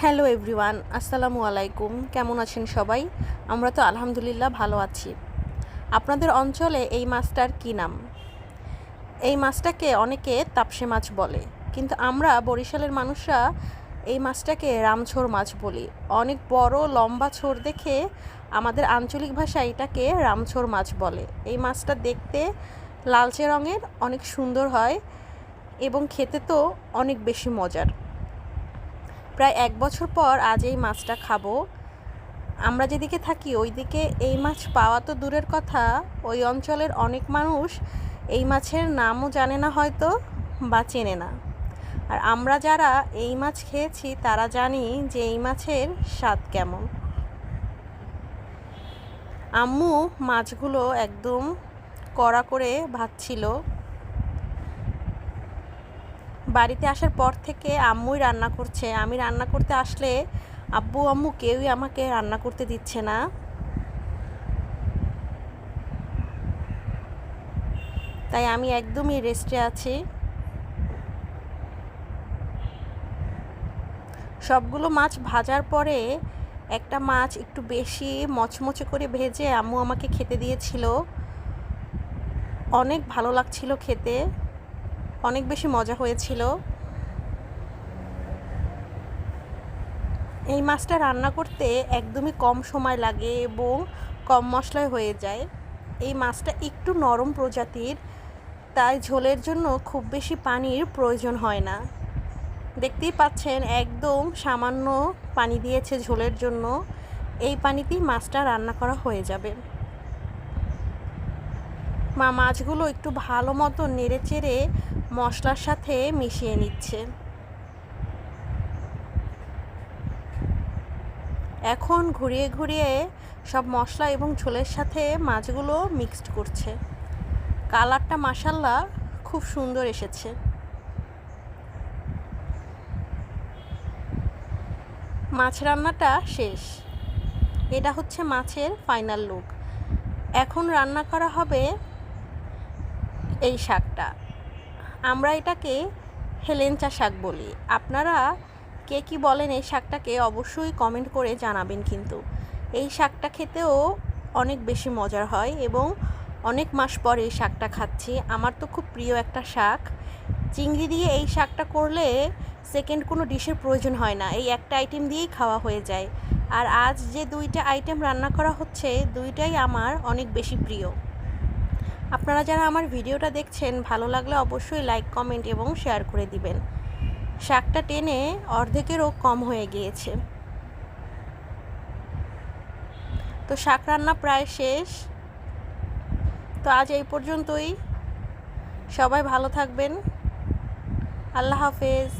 Hello everyone, আসসালামু আলাইকুম। কেমন আছেন সবাই? আমরা তো আলহামদুলিল্লাহ ভালো আছি। আপনাদের অঞ্চলে এই মাছটার কী নাম? এই মাছটাকে অনেকে তাপসে মাছ বলে, কিন্তু আমরা বরিশালের মানুষরা এই মাছটাকে রামছোড় মাছ বলি। অনেক বড় লম্বা ছোড় দেখে আমাদের আঞ্চলিক ভাষায় এটাকে রামছোড় মাছ বলে। এই মাছটা দেখতে লালচে রঙের, অনেক সুন্দর হয় এবং খেতে তো অনেক বেশি মজার। প্রায় 1 বছর পর আজ এই মাছটা খাবো। আমরা যেদিকে থাকি ওইদিকে এই মাছ পাওয়া তো দূরের কথা, ওই অঞ্চলের অনেক মানুষ এই মাছের নামও জানে না হয়তো বা চেনে না। আর আমরা যারা এই মাছ খেয়েছি তারা জানি যে এই মাছের স্বাদ কেমন। আম্মু মাছগুলো একদম কড়া করে ভাজছিল। বাড়িতে আসার পর থেকে আম্মুই রান্না করছে। আমি রান্না করতে আসলে আব্বু আম্মু কেউই আমাকে রান্না করতে দিচ্ছে না। তাই আমি একদমই রেস্টে আছি। সবগুলো মাছ ভাজার পরে একটা মাছ একটু বেশি মচমচে করে ভেজে আম্মু আমাকে খেতে দিয়েছিল। অনেক ভালো লাগছিল খেতে, অনেক বেশি মজা হয়েছিল। এই মাছটা রান্না করতে একদমই কম সময় লাগে এবং কম মশলায় হয়ে যায়। এই মাছটা একটু নরম প্রজাতির, তাই ঝোলের জন্য খুব বেশি পানির প্রয়োজন হয় না। দেখতেই পাচ্ছেন একদম সামান্য পানি দিয়েছে ঝোলের জন্য। এই পানিতেই মাছটা রান্না করা হয়ে যাবে। মা মাছগুলো একটু ভালো মতো নেড়ে চেড়ে মশলার সাথে মিশিয়ে নিচ্ছে। এখন ঘুরিয়ে ঘুরিয়ে সব মশলা এবং ঝোলের সাথে মাছগুলো মিক্সড করছে। কালারটা মাশাআল্লাহ খুব সুন্দর এসেছে। মাছ রান্নাটা শেষ। এটা হচ্ছে মাছের ফাইনাল লুক। এখন রান্না করা হবে এই শাকটা। আমরা এটাকে হেলেঞ্চা শাক বলি। আপনারা কে কী বলেন এই শাকটাকে অবশ্যই কমেন্ট করে জানাবেন। কিন্তু এই শাকটা খেতেও অনেক বেশি মজার হয় এবং অনেক মাস পর এই শাকটা খাচ্ছি। আমার তো খুব প্রিয় একটা শাক। চিংড়ি দিয়ে এই শাকটা করলে সেকেন্ড কোনো ডিশের প্রয়োজন হয় না, এই একটা আইটেম দিয়েই খাওয়া হয়ে যায়। আর আজ যে 2টা আইটেম রান্না করা হচ্ছে, 2টাই আমার অনেক বেশি প্রিয়। আপনারা যারা আমার ভিডিওটা দেখছেন, ভালো লাগলে অবশ্যই লাইক, কমেন্ট এবং শেয়ার করে দিবেন। শাকটা টেনে অর্ধেকেরও কম হয়ে গিয়েছে। তো শাক রান্না প্রায় শেষ। তো আজ এই পর্যন্তই। সবাই ভালো থাকবেন। আল্লাহ হাফেজ।